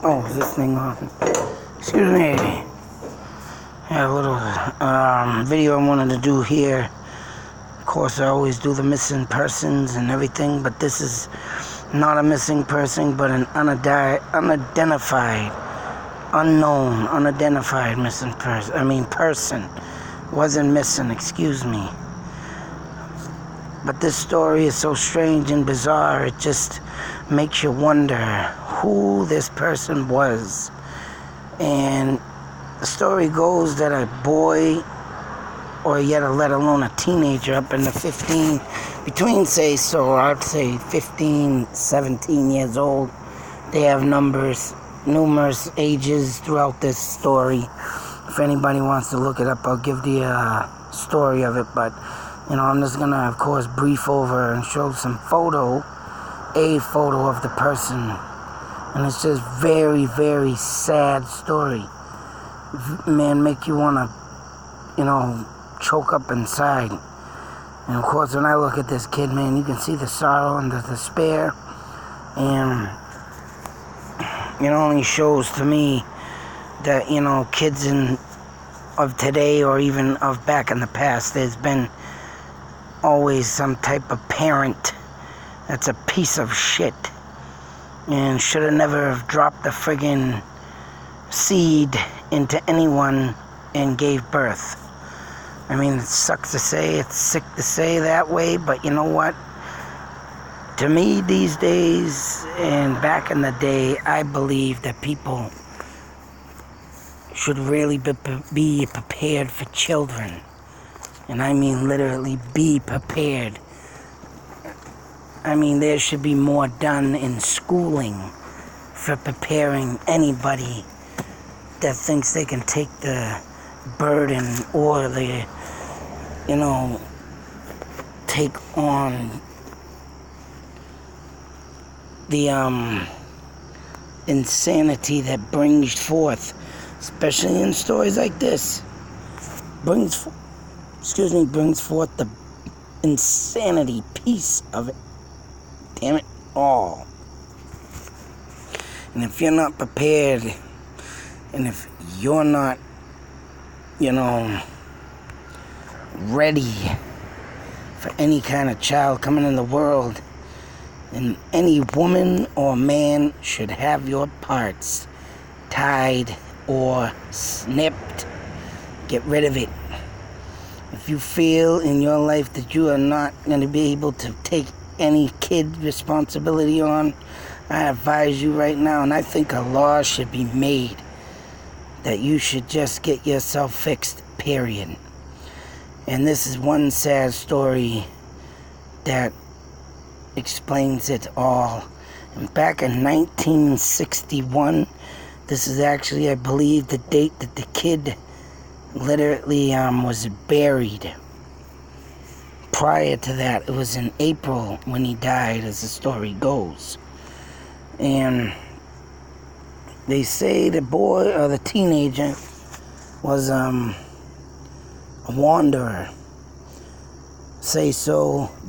Oh, is this thing on? Excuse me. Had a little video I wanted to do here. Of course, I always do the missing persons and everything, but this is not a missing person, but an unidentified missing person. Person. Wasn't missing, excuse me. But this story is so strange and bizarre, it just makes you wonder who this person was. And the story goes that a boy, or yet let alone a teenager up in the 15, between I'd say 15, 17 years old. They have numerous ages throughout this story. If anybody wants to look it up, I'll give the story of it, but I'm just gonna, of course, brief over and show a photo of the person. And it's just very, very sad story. Man, make you wanna, choke up inside. And of course, when I look at this kid, man, you can see the sorrow and the despair. And it only shows to me that, kids of today or even of back in the past, there's been always some type of parent that's a piece of shit and should have never have dropped the friggin' seed into anyone and gave birth. It sucks to say, it's sick to say that way, but you know what? To me, these days and back in the day, I believe that people should really be prepared for children. And I mean literally be prepared. There should be more done in schooling for preparing anybody that thinks they can take the burden or take on the insanity that brings forth, especially in stories like this, brings forth the insanity piece of it. Damn it all. And if you're not prepared, and if you're not, ready for any kind of child coming in the world, then any woman or man should have your parts tied or snipped. Get rid of it. If you feel in your life that you are not going to be able to take any kid responsibility on, I advise you right now, and I think a law should be made that you should just get yourself fixed, period. And this is one sad story that explains it all. And back in 1961, this is actually, I believe, the date that the kid literally was buried. Prior to that, it was in April when he died, as the story goes. And they say the boy or the teenager was a wanderer,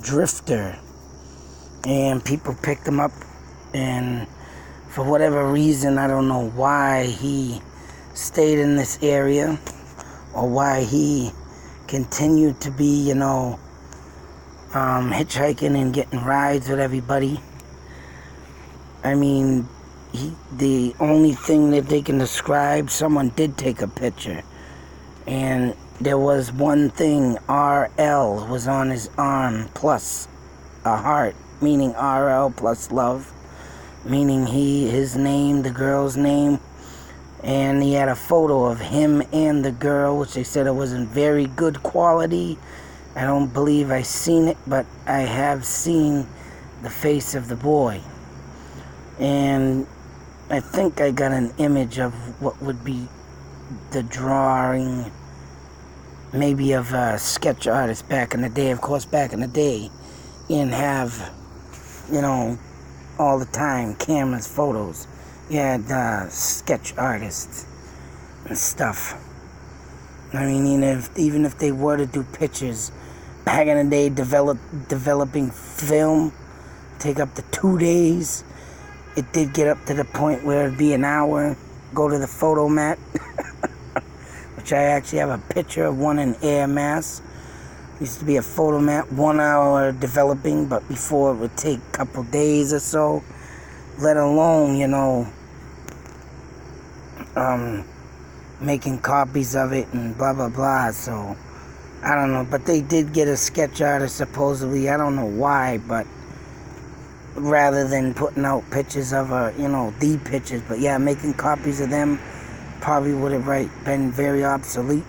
drifter, and people picked him up, and for whatever reason, I don't know why he stayed in this area or why he continued to be, hitchhiking and getting rides with everybody. The only thing that they can describe, someone did take a picture, and there was one thing, RL was on his arm, plus a heart, meaning RL plus love, meaning his name, the girl's name, and he had a photo of him and the girl, which they said it wasn't very good quality. I don't believe I seen it, but I have seen the face of the boy. And I think I got an image of what would be the drawing, maybe of a sketch artist back in the day. Of course, back in the day, you didn't have, all the time cameras, photos. You had sketch artists and stuff. Even if they were to do pictures, back in the day, developing film take up to 2 days. it did get up to the point where it'd be an hour, go to the photo mat, which I actually have a picture of one in Air Mass. Used to be a photo mat, 1 hour developing, but before it would take a couple days or so, let alone, making copies of it and blah, blah, blah. So, I don't know, but they did get a sketch artist supposedly. I don't know why, but rather than putting out pictures of the pictures, but yeah, making copies of them probably would have been very obsolete.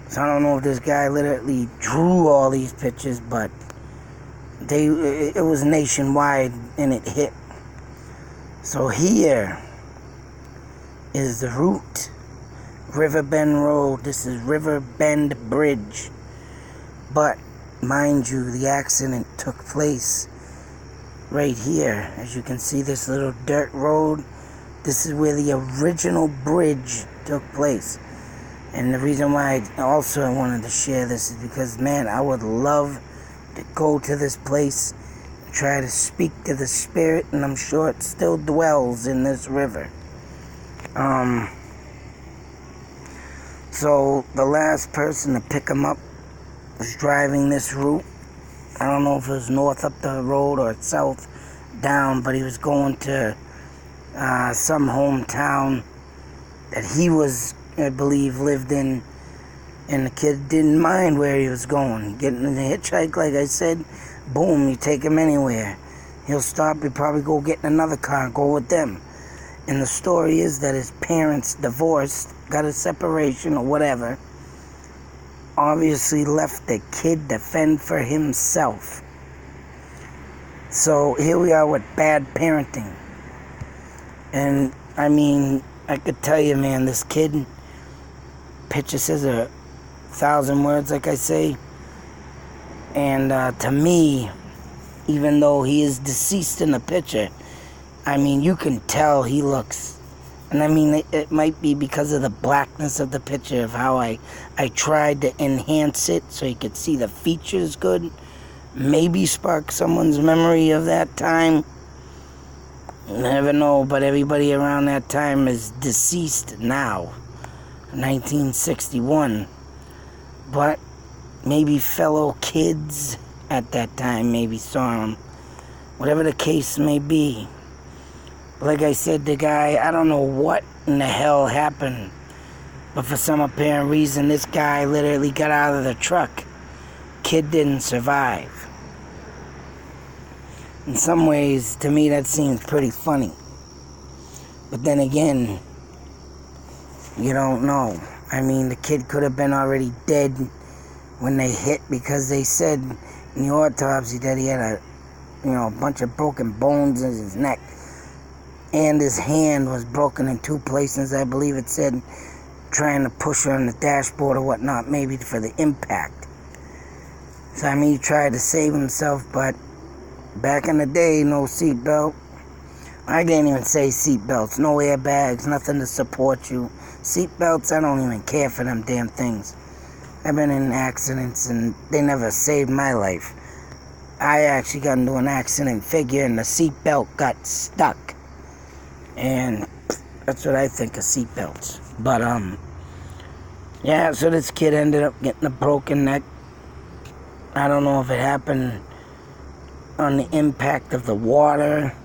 So I don't know if this guy literally drew all these pictures, but it was nationwide and it hit. So here is the route, Riverbend Road. This is Riverbend Bridge. But mind you, the accident took place right here. As you can see, this little dirt road. This is where the original bridge took place. And the reason why I wanted to share this is because, man, I would love to go to this place and try to speak to the spirit, and I'm sure it still dwells in this river. So the last person to pick him up was driving this route. I don't know if it was north up the road or south down, but he was going to some hometown that he was, I believe, lived in, and the kid didn't mind where he was going. Getting in the hitchhike, like I said, boom, you take him anywhere. He'll stop, he'll probably go get in another car and go with them. And the story is that his parents divorced, got a separation or whatever, obviously left the kid to fend for himself. So here we are with bad parenting. And I mean, I could tell you, man, this kid, picture says 1,000 words, like I say. And to me, even though he is deceased in the picture, I mean, you can tell he looks, and I mean, it might be because of the blackness of the picture, of how I tried to enhance it so you could see the features good. Maybe spark someone's memory of that time. You never know, but everybody around that time is deceased now. 1961. But maybe fellow kids at that time maybe saw him. Whatever the case may be. Like I said, the guy, I don't know what in the hell happened, but for some apparent reason, this guy literally got out of the truck. Kid didn't survive. In some ways, to me, that seems pretty funny. But then again, you don't know. I mean, the kid could have been already dead when they hit, because they said in the autopsy that he had a bunch of broken bones in his neck. And his hand was broken in 2 places, I believe it said, trying to push her on the dashboard or whatnot, maybe for the impact. So, I mean, he tried to save himself, but back in the day, no seatbelt. I didn't even say seatbelts, no airbags, nothing to support you. Seatbelts, I don't even care for them damn things. I've been in accidents and they never saved my life. I actually got into an accident figure and the seatbelt got stuck. And that's what I think of seatbelts. But, yeah, so this kid ended up getting a broken neck. I don't know if it happened on the impact of the water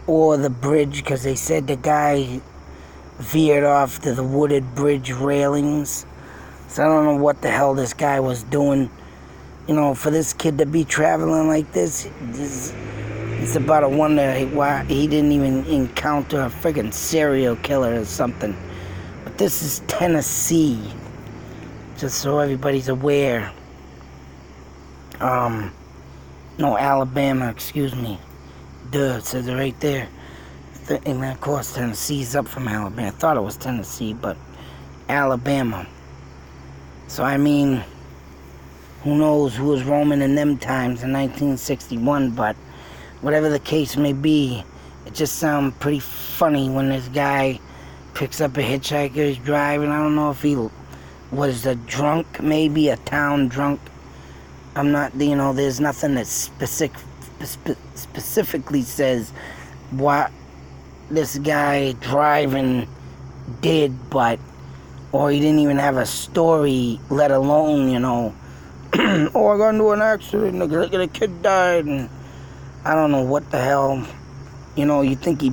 or the bridge, because they said the guy veered off to the wooded bridge railings. So I don't know what the hell this guy was doing. For this kid to be traveling like this, it's about a wonder why he didn't even encounter a friggin' serial killer or something. But this is Tennessee, just so everybody's aware. No, Alabama, excuse me. Duh, it says it right there. And of course, Tennessee's up from Alabama. I thought it was Tennessee, but Alabama. So, I mean, who knows who was roaming in them times in 1961, but whatever the case may be, it just sounds pretty funny when this guy picks up a hitchhiker, he's driving. I don't know if he was a drunk, maybe a town drunk. I'm not, there's nothing that specifically says what this guy driving did, or he didn't even have a story, let alone, oh, I got into an accident, the kid died, and I don't know what the hell. You think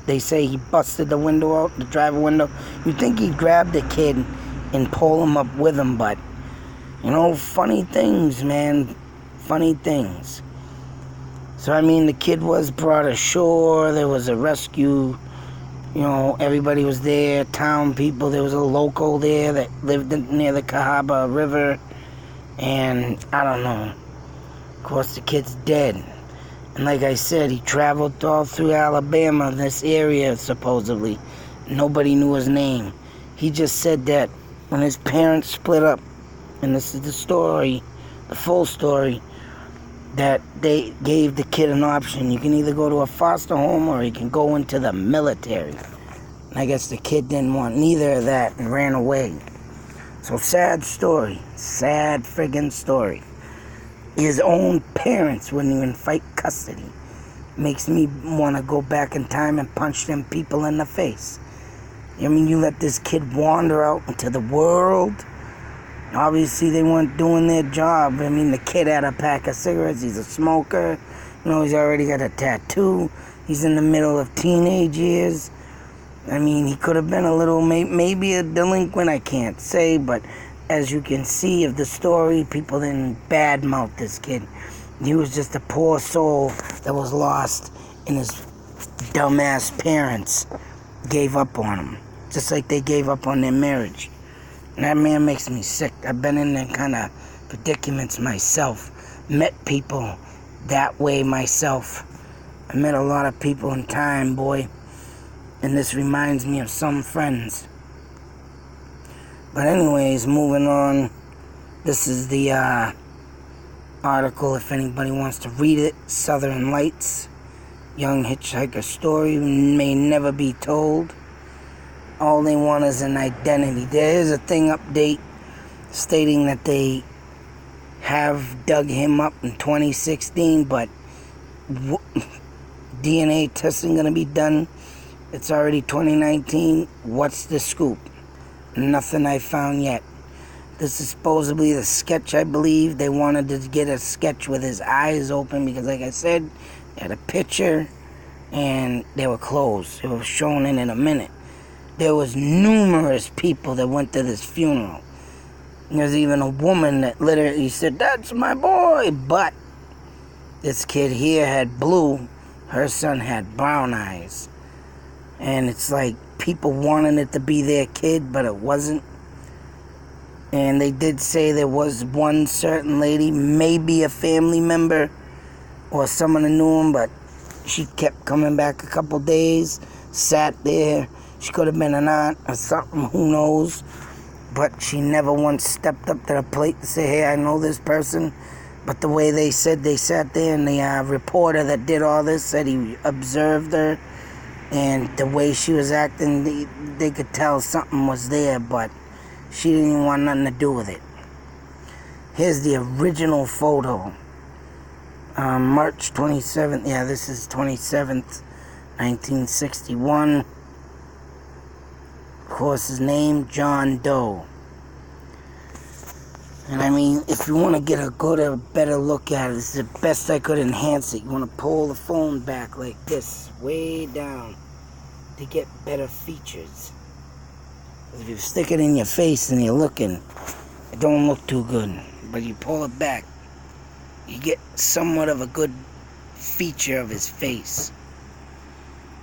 they say he busted the window out, the driver window. You think he grabbed the kid and pulled him up with him, but, funny things, man. Funny things. So, the kid was brought ashore. There was a rescue. Everybody was there, town people. There was a local there that lived near the Cahaba River. And, I don't know. Of course, the kid's dead. And like I said, he traveled all through Alabama, this area, supposedly. Nobody knew his name. He just said that when his parents split up, and this is the story, the full story, that they gave the kid an option. You can either go to a foster home or you can go into the military. And I guess the kid didn't want neither of that and ran away. So sad story. Sad friggin' story. His own parents wouldn't even fight custody. Makes me want to go back in time and punch them people in the face. You let this kid wander out into the world. Obviously, they weren't doing their job. The kid had a pack of cigarettes. He's a smoker. He's already got a tattoo. He's in the middle of teenage years. He could have been a little, maybe a delinquent, I can't say, but as you can see of the story, people didn't badmouth this kid. He was just a poor soul that was lost, and his dumbass parents gave up on him, just like they gave up on their marriage. And that man makes me sick. I've been in that kind of predicaments myself. Met people that way myself. I met a lot of people in time, boy. And this reminds me of some friends. But anyways, moving on. This is the article, if anybody wants to read it. Southern Lights. Young hitchhiker story may never be told. All they want is an identity. There is a thing update stating that they have dug him up in 2016, but DNA testing going to be done. It's already 2019. What's the scoop? Nothing I found yet. This is supposedly the sketch, I believe. They wanted to get a sketch with his eyes open because, like I said, they had a picture and they were closed. It was shown in a minute. There was numerous people that went to this funeral. There's even a woman that literally said, "That's my boy." But this kid here had blue. Her son had brown eyes. And it's like people wanted it to be their kid, but it wasn't. And they did say there was one certain lady, maybe a family member or someone who knew him, but she kept coming back a couple days, sat there. She could have been an aunt or something, who knows. But she never once stepped up to the plate to say, "Hey, I know this person." But the way they said they sat there, and the reporter that did all this said he observed her. And the way she was acting, they could tell something was there, but she didn't even want nothing to do with it. Here's the original photo. March 27th, this is 27th, 1961. Of course, his name, John Doe. And if you want to get a better look at it, this is the best I could enhance it. You want to pull the phone back like this, way down, to get better features. If you stick it in your face and you're looking, it don't look too good. But you pull it back, you get somewhat of a good feature of his face.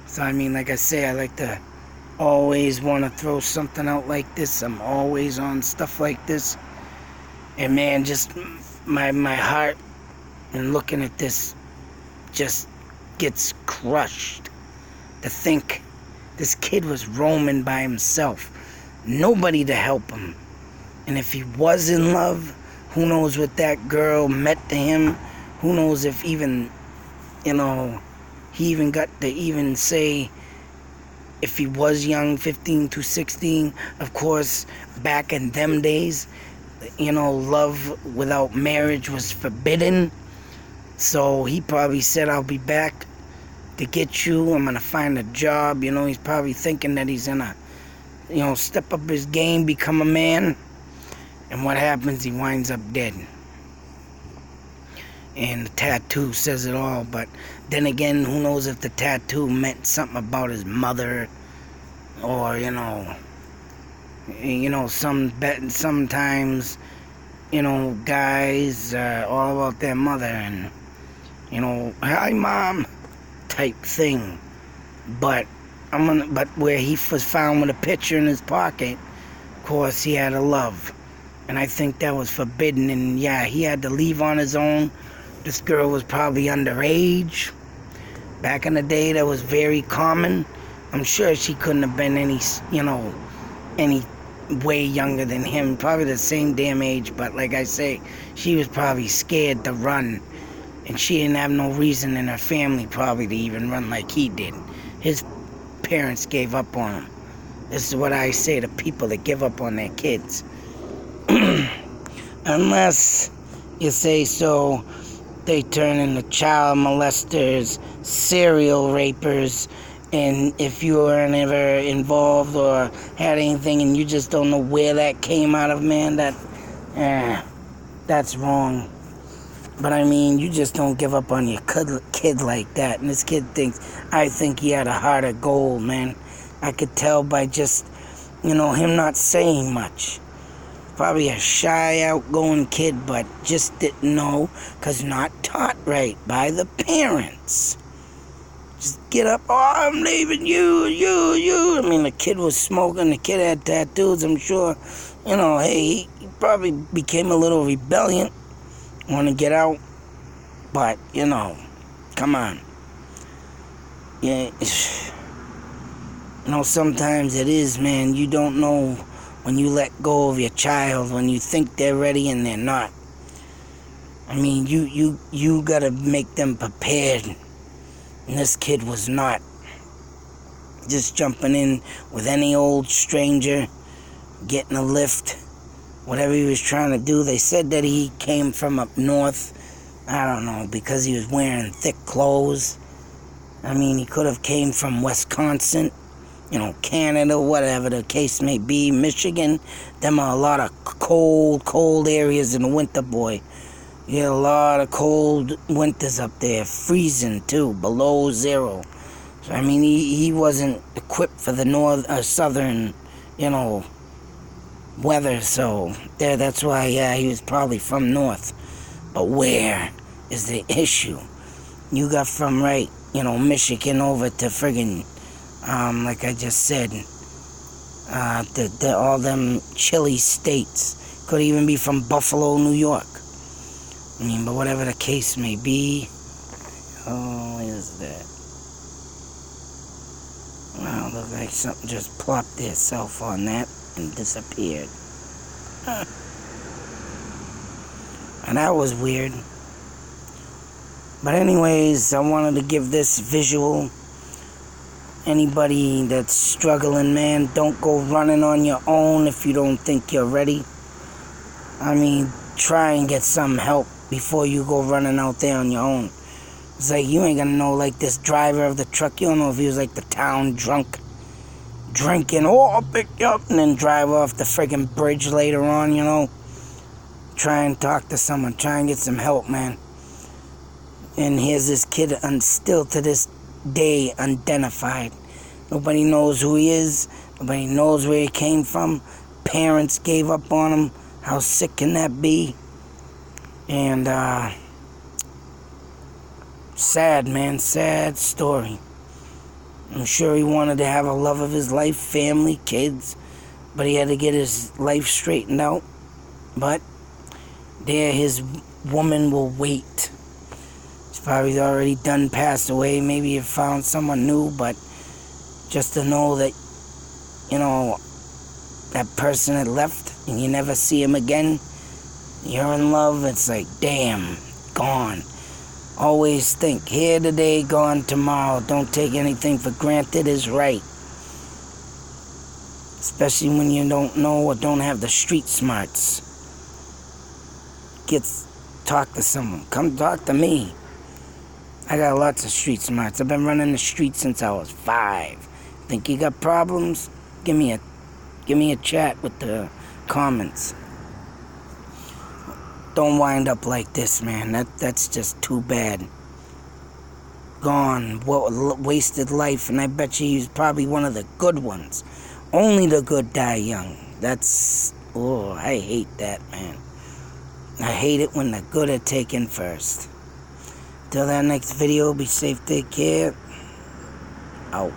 So like I say, I like to always want to throw something out like this. I'm always on stuff like this. And man, just my heart and looking at this just gets crushed to think this kid was roaming by himself. Nobody to help him. And if he was in love, who knows what that girl meant to him. Who knows if even, he even got to even say if he was young, 15 to 16. Of course, back in them days, love without marriage was forbidden. So he probably said, "I'll be back to get you. I'm gonna find a job. He's probably thinking that he's gonna, step up his game, become a man. And what happens? He winds up dead. And the tattoo says it all. But then again, who knows if the tattoo meant something about his mother, or sometimes guys are all about their mother and hi mom type thing. But where he was found with a picture in his pocket, of course he had a love, and I think that was forbidden. And yeah, he had to leave on his own. This girl was probably underage. Back in the day, that was very common. I'm sure she couldn't have been any way younger than him. Probably the same damn age, but like I say, she was probably scared to run. And she didn't have no reason in her family probably to even run like he did. His parents gave up on him. This is what I say to people that give up on their kids. Unless you say so, they turn into child molesters, serial rapers, and if you were never involved or had anything and you just don't know where that came out of, man, that's wrong. But I mean, you just don't give up on your kid like that. And this kid I think he had a heart of gold, man. I could tell by just, him not saying much. Probably a shy, outgoing kid, but just didn't know, because not taught right by the parents. Just get up, oh, I'm leaving you. I mean, the kid was smoking, the kid had tattoos, I'm sure. Hey, he probably became a little rebellious, want to get out, but, come on. Yeah, sometimes it is, man, you don't know when you let go of your child, when you think they're ready and they're not. I mean, you gotta make them prepared. And this kid was not. Just jumping in with any old stranger, getting a lift, whatever he was trying to do. They said that he came from up north. I don't know, because he was wearing thick clothes. I mean, he could have came from Wisconsin, Canada, whatever the case may be, Michigan. Them are a lot of cold areas in the winter, boy. You get a lot of cold winters up there, freezing too, below zero. So I mean, he wasn't equipped for the southern, weather. So that's why, yeah, he was probably from north. But where is the issue? You got from Michigan over to friggin', like I just said, all them chilly states. Could even be from Buffalo, New York. I mean, but whatever the case may be. Oh, what is that? Wow, looks like something just plopped itself on that and disappeared. Huh. And that was weird. But anyways, I wanted to give this visual. Anybody that's struggling, man, don't go running on your own if you don't think you're ready. I mean, try and get some help before you go running out there on your own. It's like you ain't gonna know, like this driver of the truck, you don't know if he was like the town drunk, drinking, oh, I'll pick you up, and then drive off the friggin' bridge later on, Try and talk to someone, try and get some help, man. And here's this kid, still to this day, unidentified. Nobody knows who he is, nobody knows where he came from. Parents gave up on him. How sick can that be? And, sad, man, sad story. I'm sure he wanted to have a love of his life, family, kids, but he had to get his life straightened out. But there, his woman will wait. He's probably already done passed away. Maybe he found someone new, but just to know that, that person had left and you never see him again, you're in love, it's like, damn, gone. Always think, here today, gone tomorrow. Don't take anything for granted is right. Especially when you don't know or don't have the street smarts. Talk to someone. Come talk to me. I got lots of street smarts. I've been running the streets since I was 5. Think you got problems? Give me a chat with the comments. Don't wind up like this, man. That's just too bad. Gone. Wasted life, and I bet you he's probably one of the good ones. Only the good die young. Oh, I hate that, man. I hate it when the good are taken first. Till that next video, be safe, take care. Out.